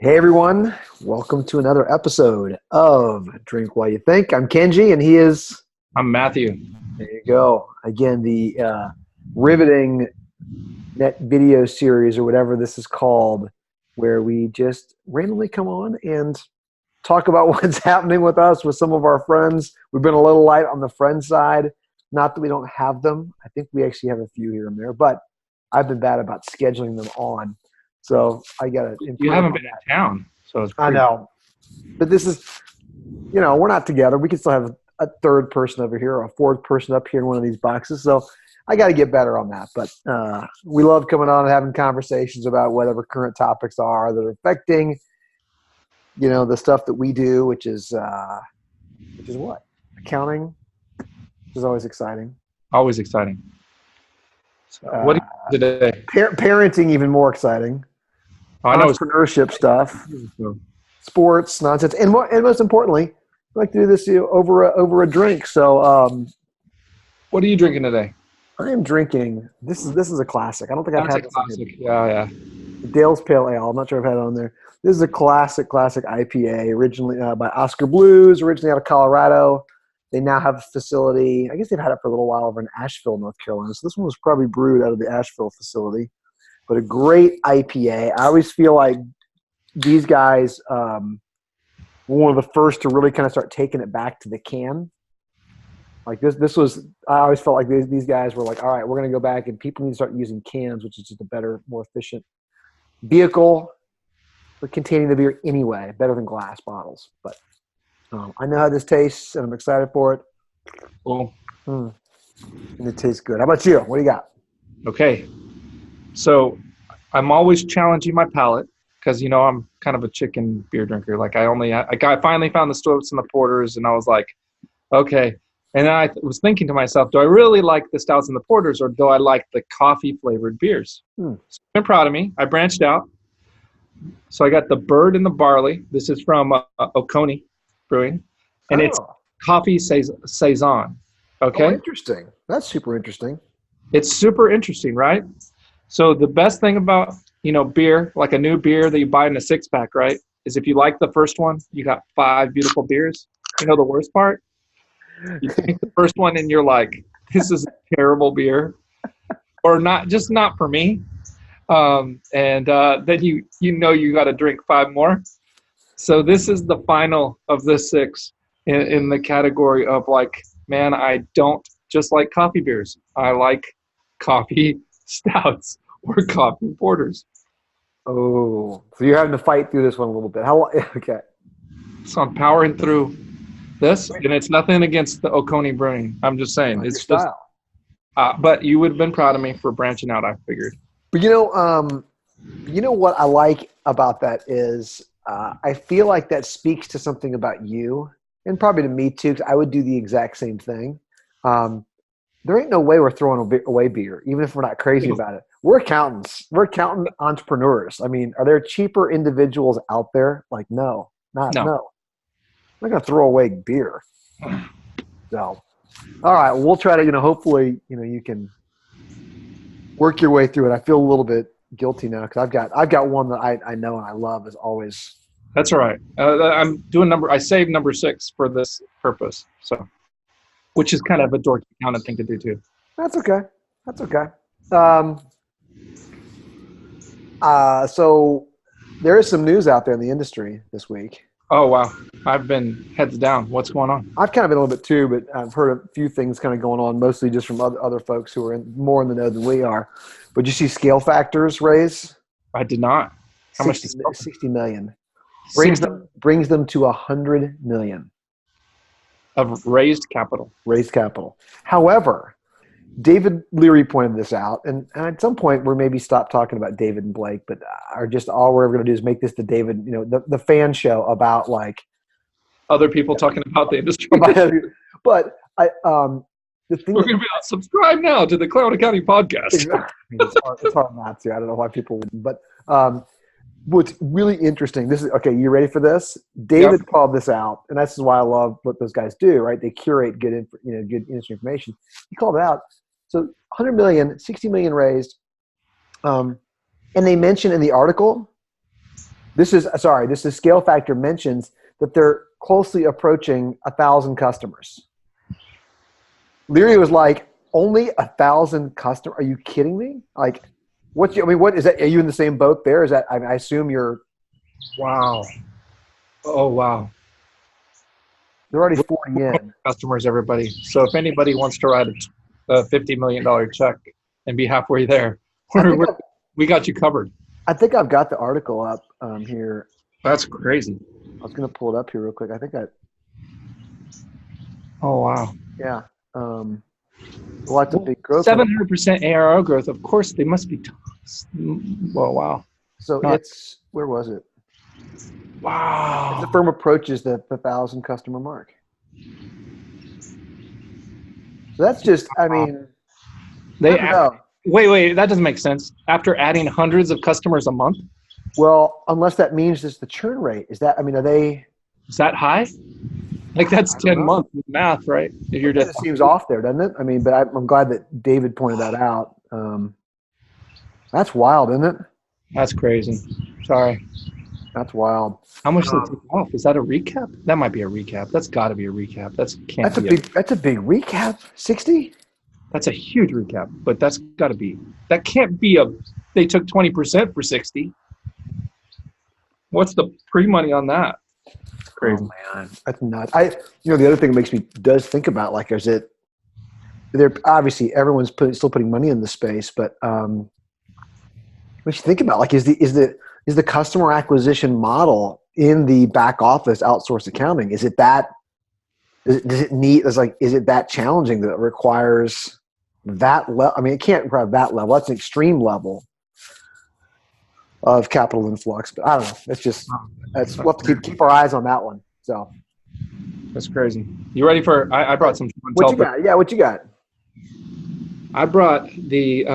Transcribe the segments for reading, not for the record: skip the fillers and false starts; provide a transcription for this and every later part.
Hey everyone, welcome to another episode of Drink While You Think. I'm Kenji and he is... I'm Matthew. There you go. Again, the riveting net video series or whatever this is called, where we just randomly come on and talk about what's happening with us, with some of our friends. We've been a little light on the friend side. Not that we don't have them. I think we actually have a few here and there, but I've been bad about scheduling them on. So I got to improve. You haven't been in town, so it's I know. But this is, we're not together. We can still have a third person over here or a fourth person up here in one of these boxes. So I got to get better on that. But we love coming on and having conversations about whatever current topics are that are affecting, the stuff that we do, which is what? Accounting, which is always exciting. Always exciting. So what do you do today? Parenting, even more exciting. I know entrepreneurship stuff, sports, nonsense, and most importantly, I like to do this over a drink. So, what are you drinking today? I am drinking. This is a classic. I don't think I've had this. Classic. Yeah. Dale's Pale Ale. I'm not sure if I've had it on there. This is a classic IPA, originally by Oscar Blues, originally out of Colorado. They now have a facility. I guess they've had it for a little while over in Asheville, North Carolina. So this one was probably brewed out of the Asheville facility. But a great IPA. I always feel like these guys were one of the first to really kind of start taking it back to the can. Like this was, I always felt like these guys were like, all right, we're going to go back and people need to start using cans, which is just a better, more efficient vehicle for containing the beer anyway, better than glass bottles. But I know how this tastes and I'm excited for it. Cool. And it tastes good. How about you? What do you got? Okay. So I'm always challenging my palate because, I'm kind of a chicken beer drinker. Like I finally found the stouts and the porters and I was like, okay. And then I was thinking to myself, do I really like the stouts and the porters or do I like the coffee flavored beers? So I'm proud of me. I branched out. So I got the Bird and the Barley. This is from Oconee Brewing. And it's coffee Saison. Okay. Oh, interesting. That's super interesting. It's super interesting, right? So the best thing about, beer, like a new beer that you buy in a 6-pack, right, is if you like the first one, you got 5 beautiful beers. You know the worst part? You take the first one and you're like, this is a terrible beer. Or not for me. And then you got to drink 5 more. So this is the final of the 6 in the category of like, man, I don't just like coffee beers. I like coffee stouts or coffee porters. Oh, so you're having to fight through this one a little bit. Okay. So I'm powering through this, and it's nothing against the Oconee Brewing. I'm just saying, like it's just. But you would have been proud of me for branching out. I figured. But what I like about that is I feel like that speaks to something about you, and probably to me too. Because I would do the exact same thing. There ain't no way we're throwing away beer, even if we're not crazy about it. We're accountants. We're accountant entrepreneurs. I mean, are there cheaper individuals out there? Like, no. I'm not going to throw away beer. So, all right, we'll try to, hopefully, you can work your way through it. I feel a little bit guilty now because I've got one that I know and I love as always. That's all right. I'm doing I saved number 6 for this purpose. So. Which is kind of a dorky accountant thing to do too. That's okay. So there is some news out there in the industry this week. Oh, wow. I've been heads down. What's going on? I've kind of been a little bit too, but I've heard a few things kind of going on, mostly just from other folks who are more in the know than we are. But you see ScaleFactor's raise? I did not. How much? 60 million. Brings them to 100 million. Of raised capital. However, David Leary pointed this out, and at some point we're maybe stop talking about David and Blake, but are just all we're going to do is make this the David, the fan show about like other people talking about the industry. But the thing we're going to be subscribe now to the Cloud Accounting Podcast. It's hard not to. I don't know why people wouldn't, but what's really interesting, this is okay. You ready for this? David called this out, and this is why I love what those guys do. Right? They curate good industry information. He called it out. So 100 million, 60 million raised, and they mention in the article This is ScaleFactor mentions that they're closely approaching 1,000 customers. Leary was like, only 1,000 customers? Are you kidding me? Like, what is that? Are you in the same boat there? Is that, I assume you're. Wow. Oh, wow. They're already 40 in. Customers, everybody. So if anybody wants to write a $50 million check and be halfway there, we got you covered. I think I've got the article up here. That's crazy. I was going to pull it up here real quick. I think Oh, wow. Yeah. Lots of big growth. 700% ARR growth. Of course, they must be. Well, wow. So where was it? Wow. The firm approaches the 1,000 customer mark. So that's just, I mean, wait, that doesn't make sense. After adding hundreds of customers a month? Well, unless that means just the churn rate. Is that that high? Like that's 10 months with math, right? If you're it seems off there, doesn't it? I mean, but I'm glad that David pointed that out. That's wild, isn't it? That's crazy. Sorry. That's wild. How much did they take off? Is that a recap? That might be a recap. That's got to be a recap. That's a big recap. 60? That's a huge recap, but that's got to be. That can't be they took 20% for 60. What's the pre-money on that? Crazy. Oh man, that's nuts. The other thing that does think about, like, is it? They're obviously everyone's still putting money in the space, but we should think about, like, is the customer acquisition model in the back office outsourced accounting? Is it that? Does it need? Is it that challenging that it requires that level? I mean, it can't require that level. That's an extreme level of capital influx, but I don't know. We'll have to keep our eyes on that one. So that's crazy. You ready for? I brought some. What you got? Yeah, what you got? I brought the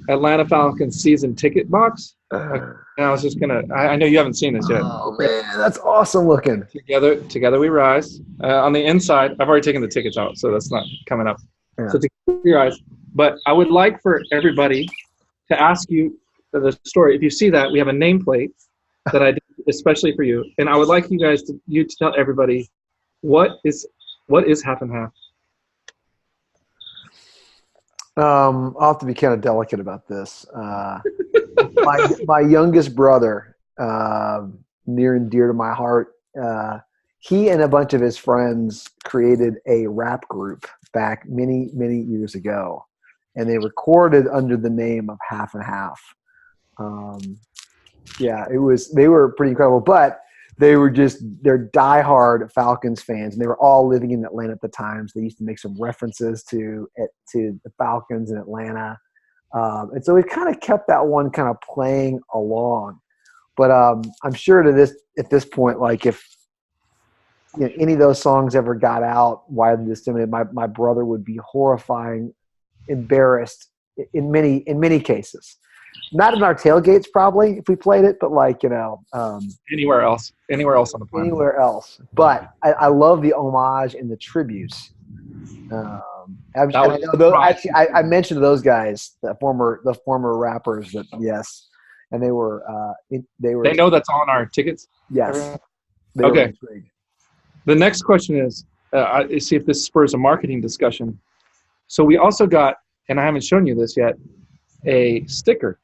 Atlanta Falcons season ticket box. And I was just gonna. I know you haven't seen this yet. Oh man, that's awesome looking. Together we rise. On the inside, I've already taken the tickets out, so that's not coming up. Yeah. So together we rise. But I would like for everybody to ask you the story. If you see that, we have a nameplate that I did especially for you, and I would like you guys to tell everybody what is half and half. I'll have to be kind of delicate about this. My youngest brother, near and dear to my heart, he and a bunch of his friends created a rap group back many, many years ago, and they recorded under the name of Half and Half. They were pretty incredible, but they're diehard Falcons fans, and they were all living in Atlanta at the time. So they used to make some references to the Falcons in Atlanta, and so we kind of kept that one kind of playing along. But I'm sure at this point, like, if any of those songs ever got out widely disseminated, my brother would be embarrassed in many cases. Not in our tailgates, probably, if we played it, but anywhere else on the planet. Anywhere else. But I love the homage and the tributes. I mentioned those guys, the former rappers. And they know that's on our tickets. Yes. Okay. The next question is, see if this spurs a marketing discussion. So we also got, and I haven't shown you this yet, a sticker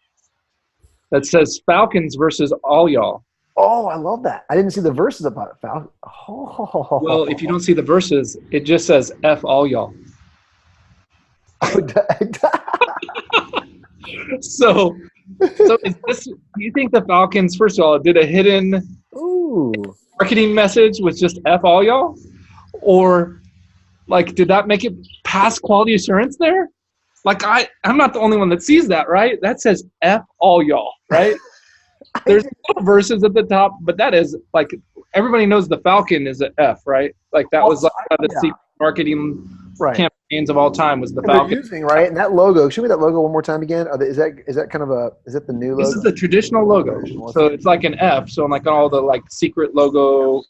that says Falcons versus all y'all. Oh, I love that. I didn't see the verses about it. Falcons. Oh. Well, if you don't see the verses, it just says F all y'all. So is this, do you think the Falcons, first of all, did a hidden marketing message with just F all y'all? Or, like, did that make it past quality assurance there? Like, I'm not the only one that sees that, right? That says F all y'all, right? There's no verses at the top, but that is, like, everybody knows the Falcon is an F, right? Like, that was like the secret marketing campaigns of all time was the Falcon. Using, right? And that logo, show me that logo one more time again. Is that kind of is that the new logo? This is the traditional logo. So it's like an F. So like on all the, like, secret logo,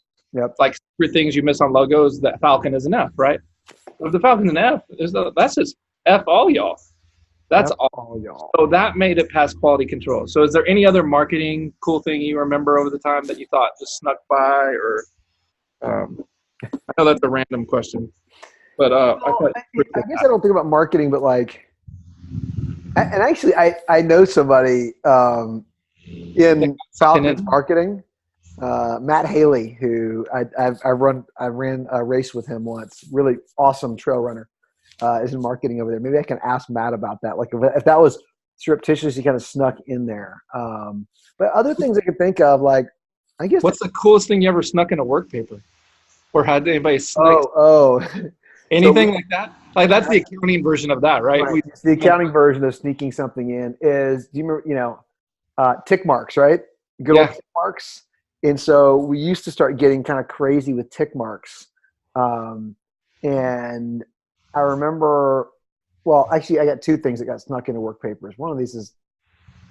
like secret things you miss on logos, the Falcon is an F, right? If the Falcon's an F, that says F all y'all. That's Yep, all. all y'all. So that made it past quality control. So is there any other marketing cool thing you remember over the time that you thought just snuck by, or I know that's a random question, but I Well, thought pretty I cool. guess I don't think about marketing, but like, and actually, I know somebody in Something Falcons in. marketing, Matt Haley, who I ran a race with him once. Really awesome trail runner, is in marketing over there. Maybe I can ask Matt about that. Like if that was surreptitious, he kind of snuck in there. But other things I could think of, like I guess. What's the coolest thing you ever snuck in a work paper, or had anybody snuck Oh. anything like that? Like that's the accounting version of that, right? Right. The accounting version of sneaking something in is, do you remember, tick marks, right? Good old Yeah. tick marks. And so we used to start getting kind of crazy with tick marks. And I remember, well, actually, I got two things that got snuck into work papers. One of these is,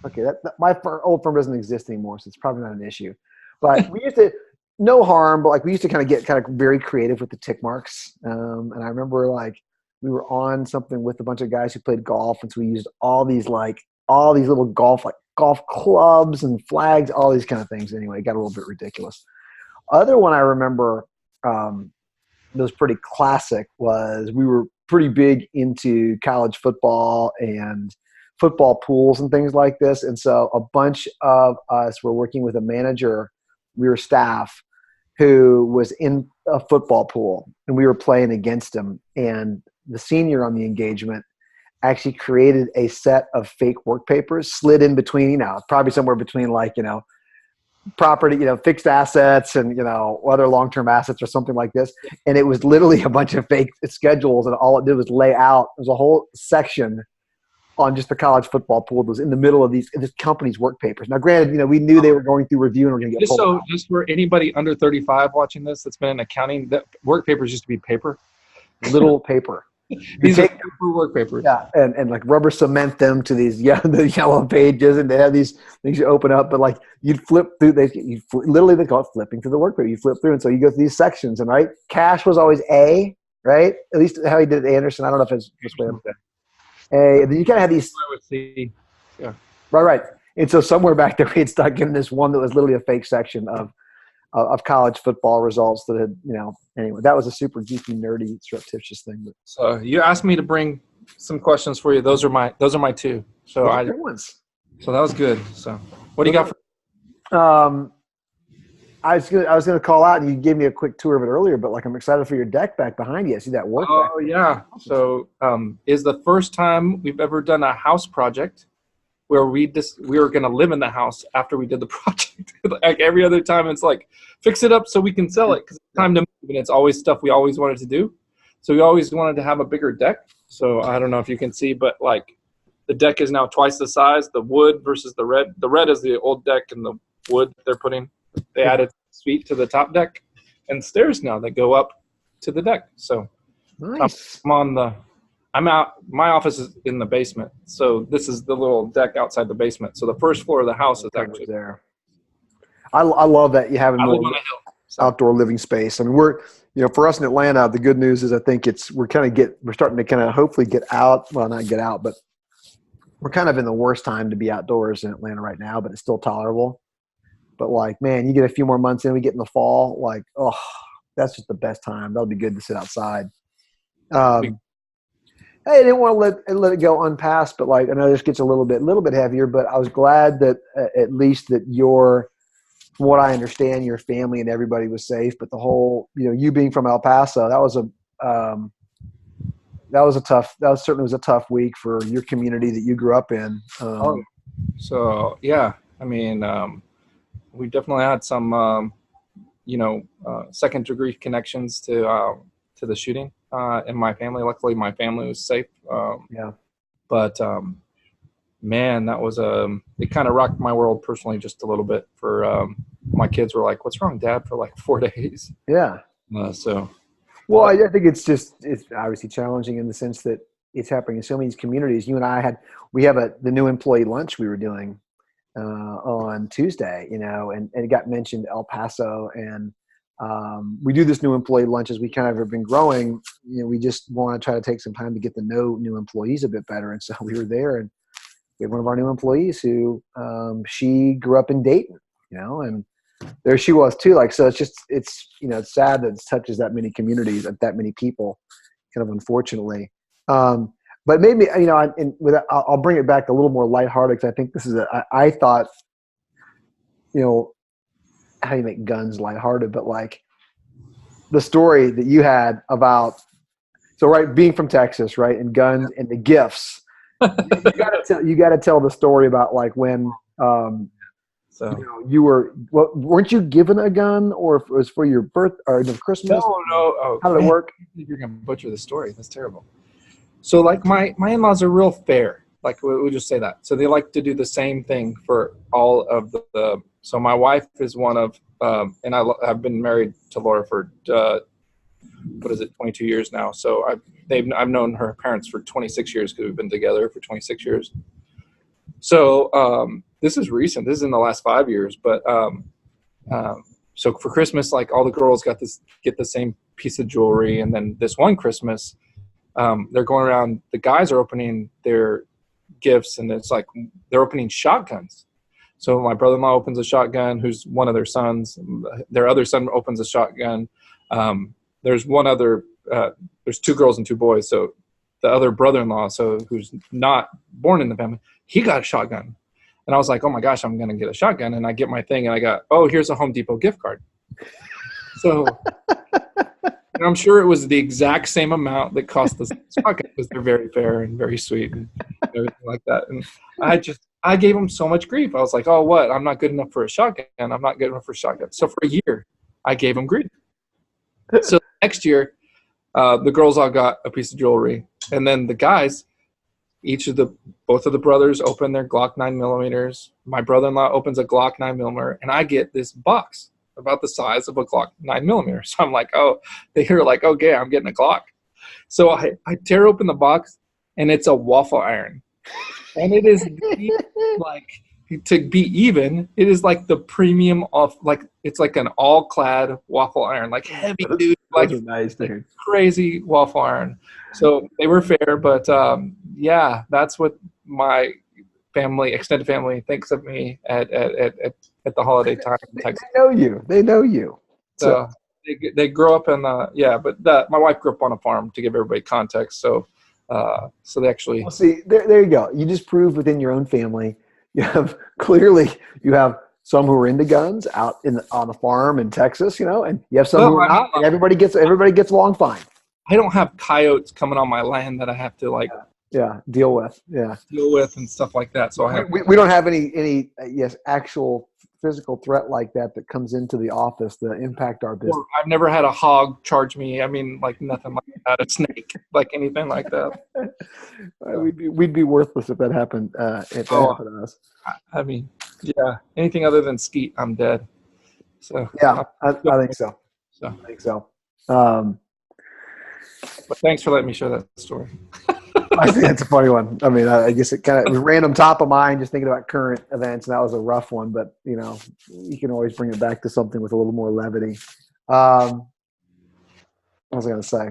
okay, my old firm doesn't exist anymore, so it's probably not an issue. But we used to, no harm, but like we used to kind of get very creative with the tick marks. And I remember like we were on something with a bunch of guys who played golf, and so we used all these little golf clubs and flags, all these kind of things. Anyway, it got a little bit ridiculous. Other one I remember that was pretty classic was we were pretty big into college football and football pools and things like this. And so a bunch of us were working with a manager. We were staff who was in a football pool, and we were playing against him. And the senior on the engagement actually created a set of fake work papers, slid in between, probably somewhere between property, fixed assets and, other long-term assets or something like this. And it was literally a bunch of fake schedules, and all it did was lay out. There was a whole section on just the college football pool that was in the middle of this company's work papers. Now, granted, we knew they were going through review and were going to get pulled out. Just for anybody under 35 watching this that's been in accounting, that work papers used to be paper. Little paper. These are paper work papers. Yeah, and like rubber cement them to these the yellow pages, and they have these things you open up. But like you'd flip through, literally they call it flipping through the work paper. You flip through, and so you go through these sections, and right, cash was always A, right? At least how he did it at Anderson. I don't know if it's this way. A, and then you kind of have these. I would see. Yeah. Right. And so somewhere back there, we had stuck in this one that was literally a fake section of college football results that had, anyway, that was a super geeky, nerdy, surreptitious thing. But. So you asked me to bring some questions for you. Those are my two. So good ones. So that was good. So what do you got? I was gonna call out, and you gave me a quick tour of it earlier, but like I'm excited for your deck back behind you. I see that work. Oh yeah. So is the first time we've ever done a house project where we were going to live in the house after we did the project. Like every other time, it's like fix it up so we can sell it because it's time to move, and it's always stuff we always wanted to do. So we always wanted to have a bigger deck. So I don't know if you can see, but like the deck is now twice the size. The wood versus the red. The red is the old deck, and the wood they added suite to the top deck, and stairs now that go up to the deck. So nice. I'm out. My office is in the basement, so this is the little deck outside the basement. So the first floor of the house is actually there. I love that you have a more outdoor living space. I mean, we're for us in Atlanta, the good news is I think we're starting to kind of hopefully get out. Well, not get out, but we're kind of in the worst time to be outdoors in Atlanta right now, but it's still tolerable. But like, man, you get a few more months in, we get in the fall, like, oh, that's just the best time. That'll be good to sit outside. Hey, I didn't want to let it go unpassed, but like I know this gets a little bit heavier. But I was glad that at least that from what I understand, your family and everybody was safe. But the whole, you being from El Paso, that certainly was a tough week for your community that you grew up in. So yeah, I mean, we definitely had some, second degree connections to the shooting. In my family. Luckily, my family was safe. But man, that was it kind of rocked my world personally just a little bit. For my kids were like, "What's wrong, Dad?" for like 4 days. Yeah. I think it's obviously challenging in the sense that it's happening in so many communities. You and I we have the new employee lunch we were doing on Tuesday, and it got mentioned El Paso, and we do this new employee lunch as we kind of have been growing. We just want to try to take some time to get to know new employees a bit better. And so we were there, and we had one of our new employees who she grew up in Dayton, and there she was too. Like, so it's sad that it touches that many communities and that many people, kind of unfortunately. But maybe, I'll bring it back a little more lighthearted, because I think this is I thought, how do you make guns lighthearted? But like the story that you had about, being from Texas, right, and guns and the gifts, you got to tell the story about like when, weren't you given a gun, or if it was for your birth or Christmas? No. Oh, how did it work? You're gonna butcher the story. That's terrible. So like my in-laws are real fair. Like we'll just say that. So they like to do the same thing for all of the. So my wife is one of, and I've been married to Laura for 22 years now. So I've known her parents for 26 years, because we've been together for 26 years. So this is recent. This is in the last 5 years. But so for Christmas, like all the girls get the same piece of jewelry, and then this one Christmas, they're going around. The guys are opening their gifts, and it's like they're opening shotguns. So my brother-in-law opens a shotgun, who's one of their sons. Their other son opens a shotgun. There's one other. There's 2 girls and 2 boys. So the other brother-in-law, who's not born in the family, he got a shotgun. And I was like, oh my gosh, I'm going to get a shotgun. And I get my thing, and I got, here's a Home Depot gift card. So and I'm sure it was the exact same amount that cost the shotgun, because they're very fair and very sweet and everything like that. And I gave them so much grief. I was like, oh, what? I'm not good enough for a shotgun. I'm not good enough for a shotgun. So for a year, I gave them grief. So next year, the girls all got a piece of jewelry. And then the guys, both of the brothers open their Glock 9mm. My brother-in-law opens a Glock 9mm, and I get this box about the size of a Glock 9mm. So I'm like, they're like, okay, I'm getting a Glock. So I tear open the box, and it's a waffle iron. And it is like, to be even, it is like the premium of, like, it's like an all-clad waffle iron, like heavy dude, like, nice, dude. Crazy waffle iron. So they were fair, but that's what my extended family thinks of me at the holiday time in Texas. They know you. So they grow up in but my wife grew up on a farm, to give everybody context. So they actually. Well, see, there you go. You just proved within your own family, you have some who are into guns out on a farm in Texas, and you have some who are not, and everybody gets along fine. I don't have coyotes coming on my land that I have to deal with and stuff like that. So we don't have any actual physical threat like that comes into the office to impact our business. I've never had a hog charge me. I mean, like nothing like that. A snake, like anything like that. We'd be worthless if that happened. If that happened to us. I mean, anything other than skeet, I'm dead. So I think so. I think so. But thanks for letting me share that story. I think that's a funny one. I mean, I guess it was random top of mind, just thinking about current events, and that was a rough one. But you can always bring it back to something with a little more levity. What was I going to say?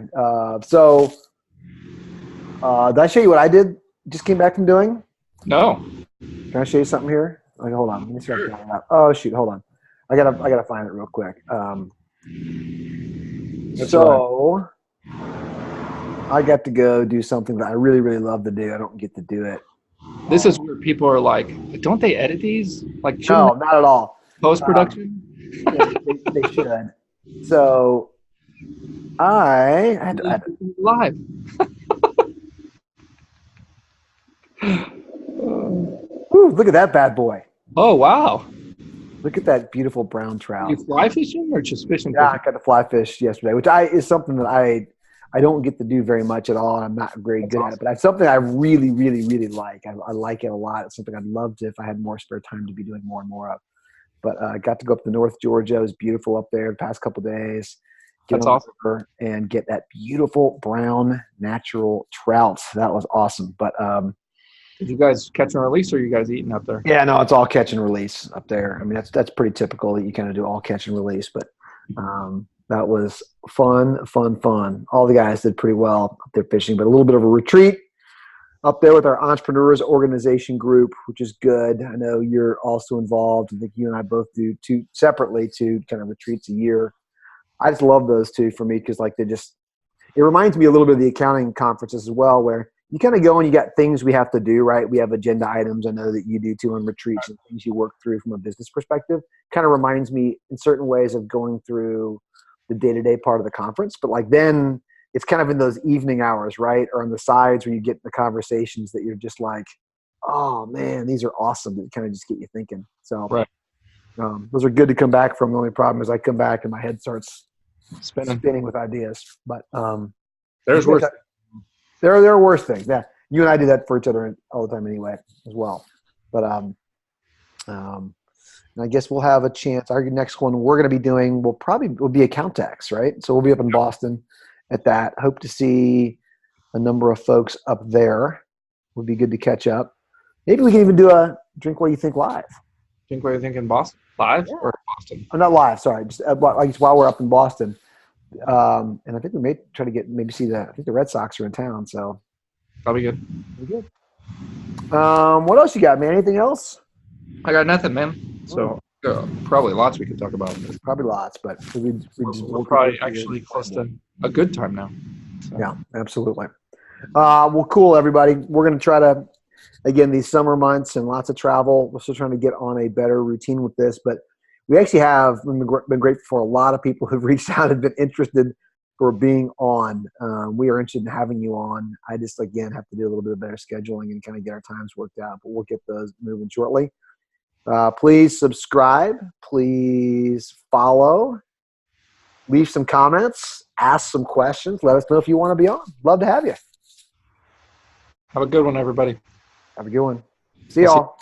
Did I show you what I did? Just came back from doing? No. Can I show you something here? Okay, hold on. Let me see if I can find it out. Oh shoot, hold on. I gotta find it real quick. I got to go do something that I really, really love to do. I don't get to do it. This is where people are like, don't they edit these? Like, no, not at all. Post-production? They should. So I had to live. Ooh, look at that bad boy. Oh, wow. Look at that beautiful brown trout. You fly fishing or just fishing? Yeah, I got to fly fish yesterday, which is something that I don't get to do very much at all. I'm not very good at it, but it's something I really, really, really like. I like it a lot. It's something I'd love to, if I had more spare time, to be doing more and more of. But I got to go up to North Georgia. It was beautiful up there the past couple of days. That's awesome. And get that beautiful brown natural trout. That was awesome. But did you guys catch and release, or are you guys eating up there? Yeah, no, it's all catch and release up there. I mean, that's pretty typical that you kind of do all catch and release. But That was fun. All the guys did pretty well up there fishing, but a little bit of a retreat up there with our entrepreneurs organization group, which is good. I know you're also involved. I think you and I both do two kind of retreats a year. I just love those two for me because it reminds me a little bit of the accounting conferences as well, where you kind of go and you got things we have to do, right? We have agenda items. I know that you do too on retreats and things you work through from a business perspective. Kind of reminds me in certain ways of going through the day-to-day part of the conference. But then it's kind of in those evening hours, right? Or on the sides where you get the conversations that you're just like, oh man, these are awesome. That kind of just get you thinking. So right. Those are good to come back from. The only problem is I come back and my head starts spinning with ideas. But there's worse. There are worse things. Yeah, you and I do that for each other all the time anyway, as well. But and I guess we'll have a chance. Our next one we're going to be doing will be account tax, right? So we'll be up in Boston at that. Hope to see a number of folks up there. Would be good to catch up. Maybe we can even do a Drink What You Think live. Drink What You Think in Boston? Live or Boston? Oh, not live, sorry. Just while we're up in Boston. And I think we may try to see I think the Red Sox are in town, so that'll be good. What else you got, man? Anything else? I got nothing, man. So probably lots we could talk about. Probably lots, but we're probably actually close to a good time now. So. Yeah, absolutely. Well, cool, everybody. We're going to try to, again, these summer months and lots of travel. We're still trying to get on a better routine with this, but we actually have been grateful for a lot of people who've reached out and been interested for being on. We are interested in having you on. I just, again, have to do a little bit of better scheduling and kind of get our times worked out, but we'll get those moving shortly. Please subscribe. Please follow. Leave some comments. Ask some questions. Let us know if you want to be on. Love to have you. Have a good one, everybody. Have a good one. See y'all.